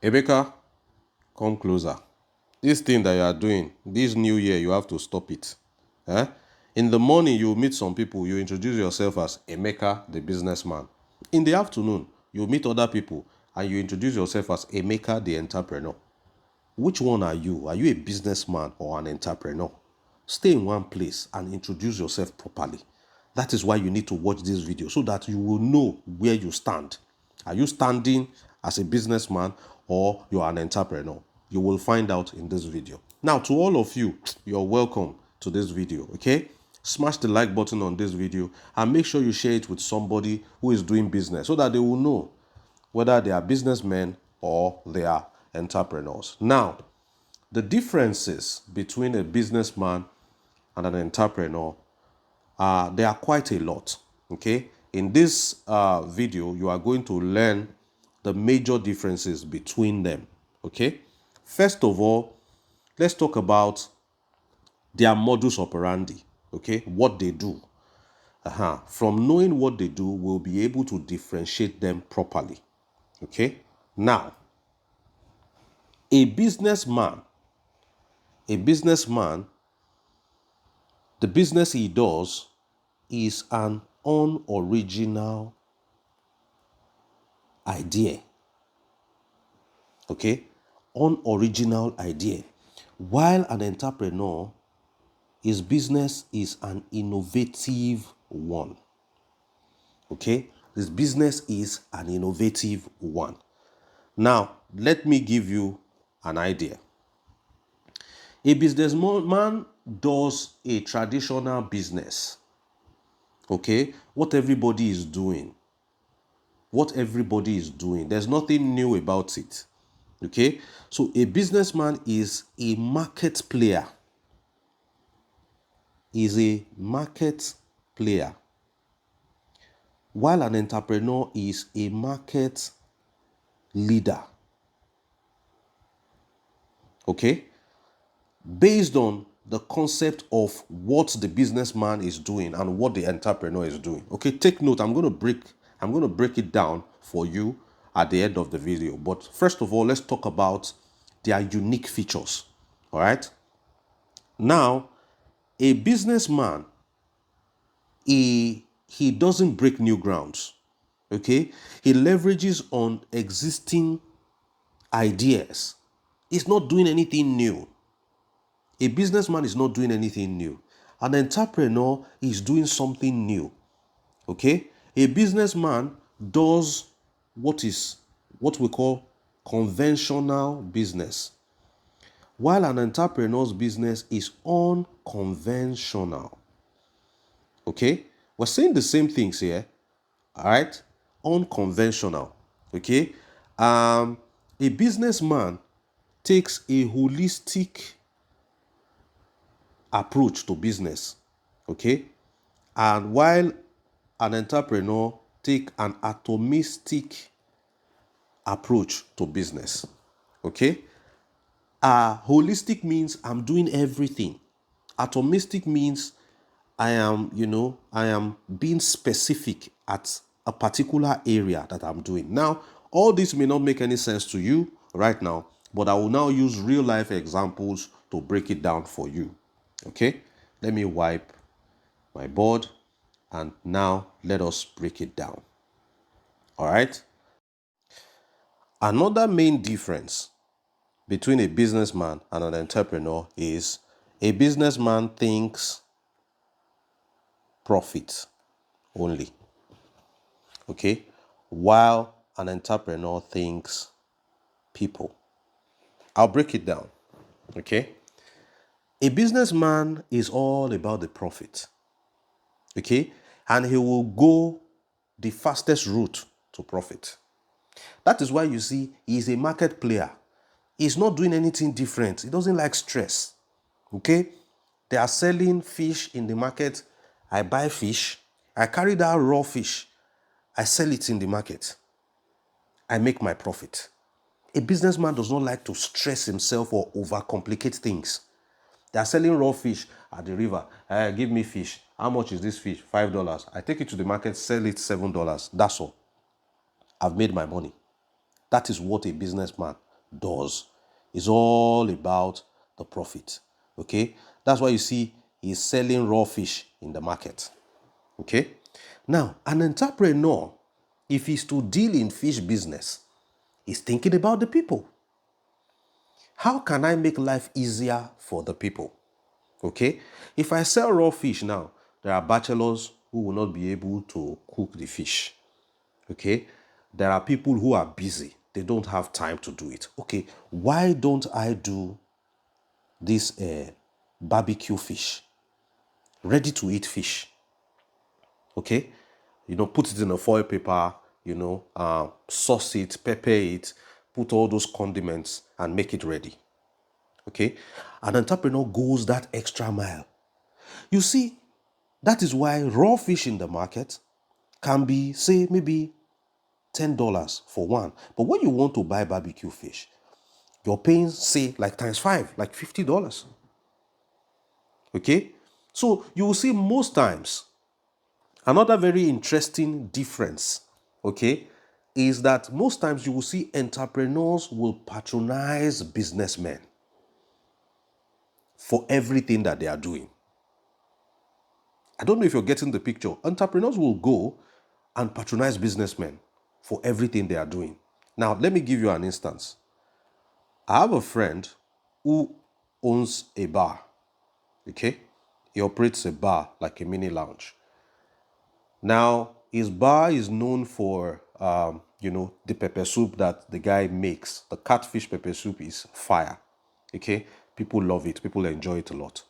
Emeka, come closer. This thing that you are doing, this new year, you have to stop it. In the morning, you meet some people, you introduce yourself as Emeka, the businessman. In the afternoon, you meet other people and you introduce yourself as Emeka, the entrepreneur. Which one are you? Are you a businessman or an entrepreneur? Stay in one place and introduce yourself properly. That is why you need to watch this video so that you will know where you stand. Are you standing as a businessman or you are an entrepreneur? You will find out in this video. Now, to all of you, you're welcome to this video, okay? Smash the like button on this video and make sure you share it with somebody who is doing business so that they will know whether they are businessmen or they are entrepreneurs. Now, the differences between a businessman and an entrepreneur, there are quite a lot, okay? In this video, you are going to learn the major differences between them, okay? First of all, let's talk about their modus operandi, okay? What they do. From knowing what they do, we'll be able to differentiate them properly, okay? Now, a businessman, the business he does is an unoriginal idea. Okay? Unoriginal idea. While an entrepreneur, his business is an innovative one. Okay? His business is an innovative one. Now, let me give you an idea. A businessman does a traditional business. Okay? What everybody is doing. There's nothing new about it. Okay? So a businessman is a market player. While an entrepreneur is a market leader. Okay? Based on the concept of what the businessman is doing and what the entrepreneur is doing. Okay, take note. I'm going to break it down for you at the end of the video. But first of all, let's talk about their unique features. All right. Now, a businessman, he doesn't break new grounds. Okay, he leverages on existing ideas. He's not doing anything new. A businessman is not doing anything new. An entrepreneur is doing something new. Okay? A businessman does what we call conventional business, while an entrepreneur's business is unconventional. Okay? We're saying the same things here. All right? Unconventional. Okay? A businessman takes a holistic approach to business, okay? And while an entrepreneur take an atomistic approach to business, okay? Holistic means I'm doing everything. Atomistic means I am being specific at a particular area that I'm doing. Now, all this may not make any sense to you right now, but I will now use real life examples to break it down for you. Okay, let me wipe my board and now let us break it down. All right. Another main difference between a businessman and an entrepreneur is a businessman thinks profit only. Okay, while an entrepreneur thinks people. I'll break it down. Okay, a businessman is all about the profit. Okay, and he will go the fastest route to profit. That is why you see he's a market player. He's not doing anything different. He doesn't like stress. Okay? They are selling fish in the market. I buy fish. I carry that raw fish. I sell it in the market. I make my profit. A businessman does not like to stress himself or overcomplicate things. They are selling raw fish at the river. Give me fish. How much is this fish? $5. I take it to the market, sell it $7. That's all. I've made my money. That is what a businessman does. It's all about the profit. Okay, that's why you see he's selling raw fish in the market. Okay, now an entrepreneur, if he's to deal in fish business, is thinking about the people. How can I make life easier for the people? Okay, if I sell raw fish now, there are bachelors who will not be able to cook the fish. Okay, there are people who are busy, they don't have time to do it. Okay, why don't I do this barbecue fish, ready to eat fish? Okay, put it in a foil paper, sauce it, pepper it, put all those condiments and make it ready. Okay, an entrepreneur goes that extra mile. You see, that is why raw fish in the market can be, say, maybe $10 for one. But when you want to buy barbecue fish, you're paying, say, like times 5, like $50. Okay? So you will see most times, another very interesting difference, okay, is that most times you will see entrepreneurs will patronize businessmen for everything that they are doing. I don't know if you're getting the picture. Entrepreneurs will go and patronize businessmen for everything they are doing. Now, let me give you an instance. I have a friend who owns a bar. Okay? He operates a bar like a mini lounge. Now, his bar is known for, the pepper soup that the guy makes. The catfish pepper soup is fire. Okay? People love it. People enjoy it a lot.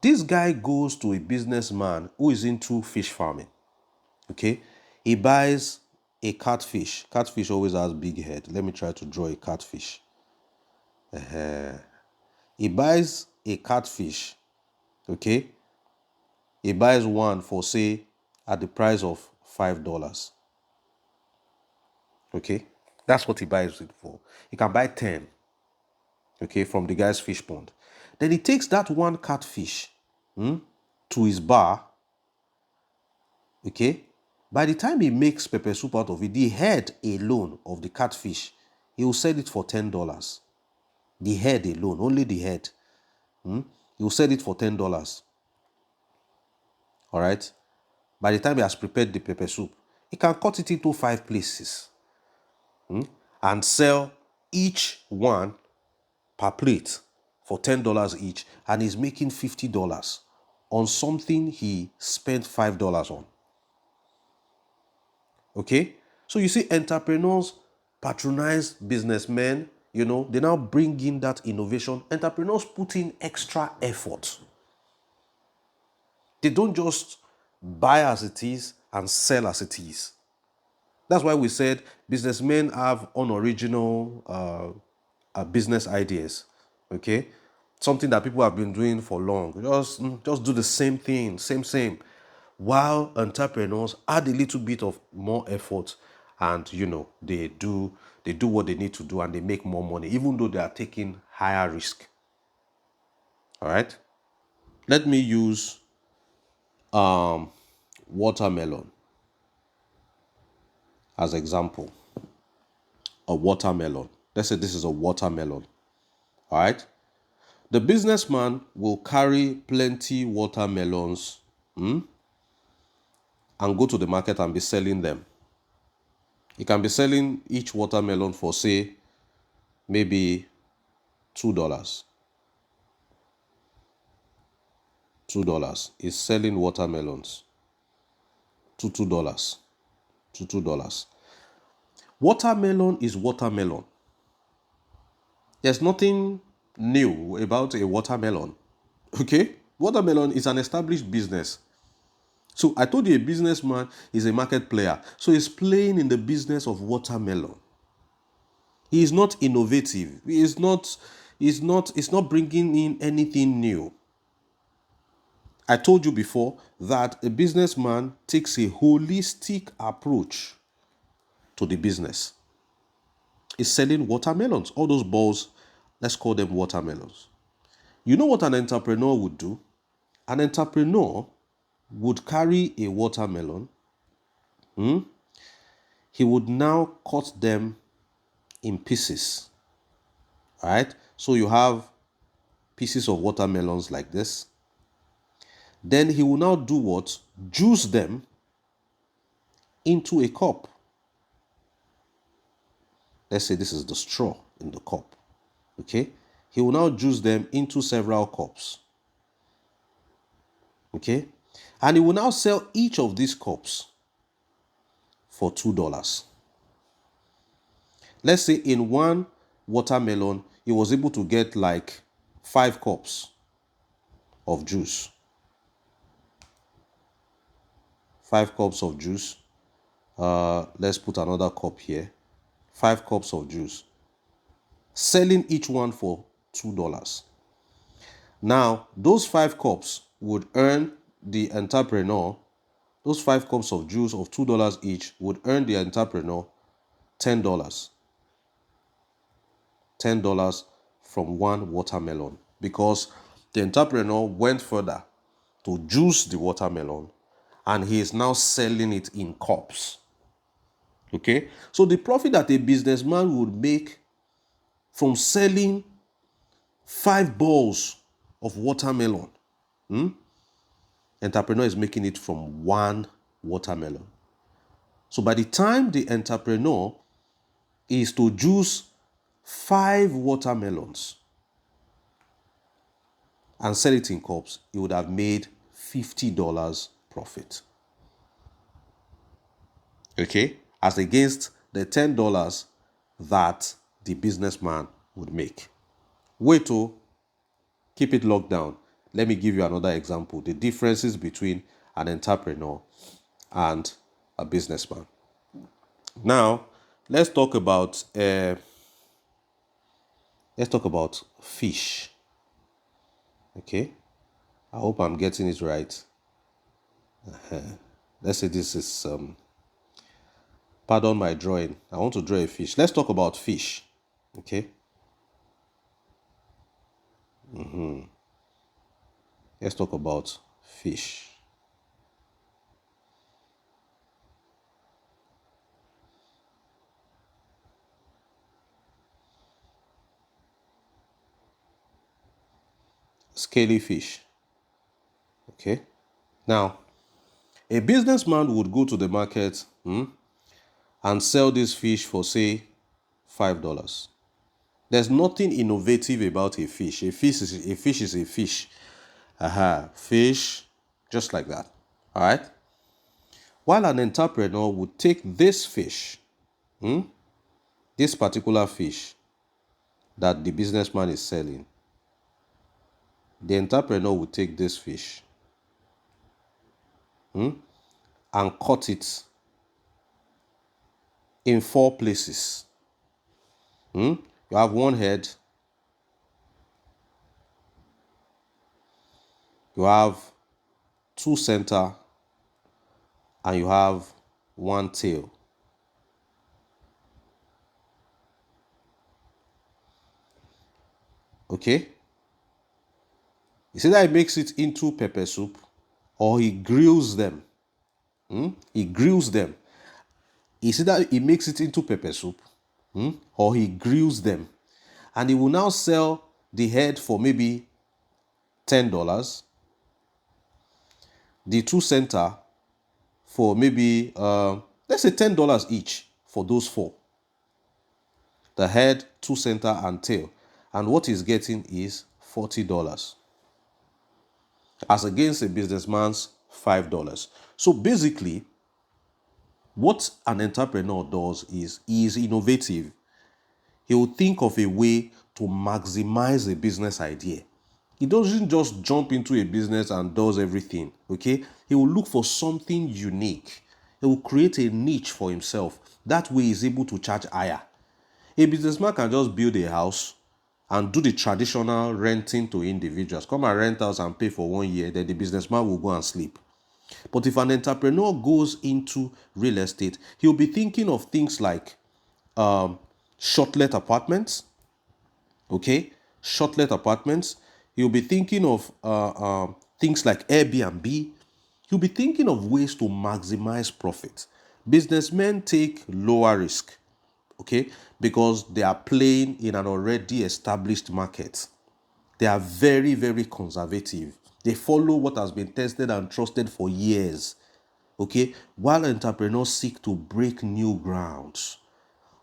This guy goes to a businessman who is into fish farming. Okay? He buys a catfish. Catfish always has big head. Let me try to draw a catfish. He buys a catfish. Okay? He buys one for, say, at the price of $5. Okay? That's what he buys it for. He can buy 10, okay, from the guy's fish pond. Then he takes that one catfish to his bar. Okay? By the time he makes pepper soup out of it, the head alone of the catfish, he will sell it for $10. The head alone, only the head. He will sell it for $10. All right? By the time he has prepared the pepper soup, he can cut it into 5 pieces and sell each one per plate for $10 each, and he's making $50 on something he spent $5 on. Okay? So you see, entrepreneurs patronize businessmen, they now bring in that innovation. Entrepreneurs put in extra effort. They don't just buy as it is and sell as it is. That's why we said businessmen have unoriginal business ideas. Okay? Something that people have been doing for long. Just do the same thing, same. While entrepreneurs add a little bit of more effort and they do what they need to do and they make more money, even though they are taking higher risk. All right? Let me use watermelon as example. A watermelon. Let's say this is a watermelon. All right? The businessman will carry plenty watermelons and go to the market and be selling them. He can be selling each watermelon for, say, maybe $2. $2. He's selling watermelons to $2. To $2. Watermelon is watermelon. There's nothing new about a watermelon. Okay? Watermelon is an established business. So I told you a businessman is a market player. So he's playing in the business of watermelon. He is not innovative. It's not bringing in anything new. I told you before that a businessman takes a holistic approach to the business. He's selling watermelons. All those balls, let's call them watermelons. You know what an entrepreneur would do? An entrepreneur would carry a watermelon. He would now cut them in pieces. All right. So you have pieces of watermelons like this. Then he will now do what? Juice them into a cup. Let's say this is the straw in the cup. Okay. He will now juice them into several cups. Okay. And he will now sell each of these cups for $2. Let's say in one watermelon, he was able to get like 5 cups of juice. 5 cups of juice. Let's put another cup here. 5 cups of juice. Selling each one for $2. Now, those 5 cups would earn the entrepreneur, those 5 cups of juice of $2 each would earn the entrepreneur $10. $10 from one watermelon, because the entrepreneur went further to juice the watermelon and he is now selling it in cups. Okay, so the profit that a businessman would make from selling 5 balls of watermelon, entrepreneur is making it from one watermelon. So by the time the entrepreneur is to juice 5 watermelons and sell it in cups, he would have made $50 profit. Okay, as against the $10 that the businessman would make. Wait to keep it locked down. Let me give you another example. The differences between an entrepreneur and a businessman. Now, let's talk about fish. Okay, I hope I'm getting it right. Let's say this is pardon my drawing. I want to draw a fish. Let's talk about fish. Okay. Let's talk about fish. Scaly fish. Okay. Now, a businessman would go to the market and sell this fish for, say, $5. There's nothing innovative about a fish. A fish is a fish. Fish, just like that. All right. While an entrepreneur would take this fish, this particular fish that the businessman is selling, the entrepreneur would take this fish and cut it in 4 places. You have one head, you have 2 center, and you have 1 tail. Okay? You see that he makes it into pepper soup, or he grills them. He grills them. You see that he makes it into pepper soup, or he grills them. And he will now sell the head for maybe $10, the 2 center for maybe, let's say $10 each for those 4. The head, 2 center, and tail. And what he's getting is $40, as against a businessman's $5. So basically, what an entrepreneur does is he is innovative. He will think of a way to maximize a business idea. He doesn't just jump into a business and does everything, okay? He will look for something unique. He will create a niche for himself. That way he's able to charge higher. A businessman can just build a house and do the traditional renting to individuals. Come and rent house and pay for 1 year, then the businessman will go and sleep. But if an entrepreneur goes into real estate, he'll be thinking of things like short-let apartments. Okay, short-let apartments. He'll be thinking of things like Airbnb. He'll be thinking of ways to maximize profit. Businessmen take lower risk. okay? Because they are playing in an already established market. They are very, very conservative. They follow what has been tested and trusted for years, okay? While entrepreneurs seek to break new grounds.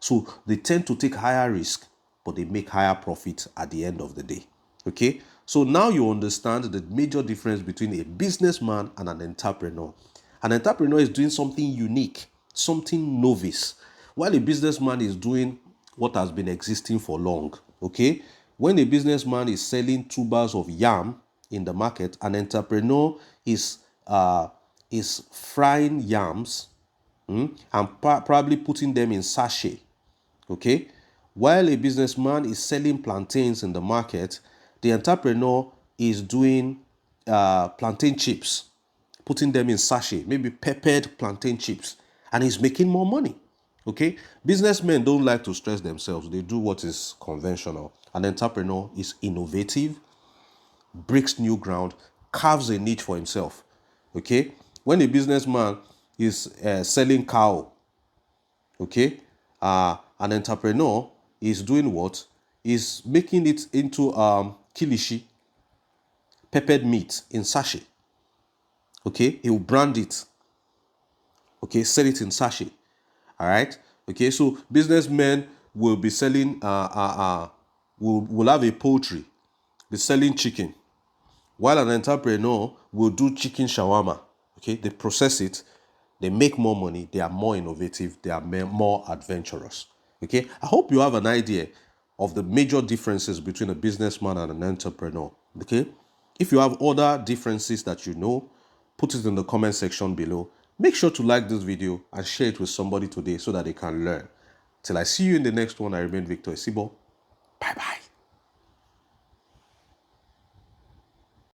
So they tend to take higher risk, but they make higher profit at the end of the day, okay? So now you understand the major difference between a businessman and an entrepreneur. An entrepreneur is doing something unique, something novice, while a businessman is doing what has been existing for long, okay? When a businessman is selling tubers of yam in the market, an entrepreneur is frying yams, and probably putting them in sachet, okay? While a businessman is selling plantains in the market, the entrepreneur is doing plantain chips, putting them in sachet, maybe peppered plantain chips, and he's making more money. Okay? Businessmen don't like to stress themselves. They do what is conventional. An entrepreneur is innovative, breaks new ground, carves a niche for himself. Okay? When a businessman is selling cow, okay, an entrepreneur is doing what? Is making it into kilishi, peppered meat in sachet. Okay, he will brand it. Okay, sell it in sachet. All right. Okay, so businessmen will be selling. Will have a poultry, be selling chicken, while an entrepreneur will do chicken shawarma. Okay, they process it, they make more money, they are more innovative, they are more adventurous. Okay, I hope you have an idea of the major differences between a businessman and an entrepreneur. Okay, if you have other differences that you know, put it in the comment section below. Make sure to like this video and share it with somebody today so that they can learn. Till I see you in the next one, I remain Victor Esibo.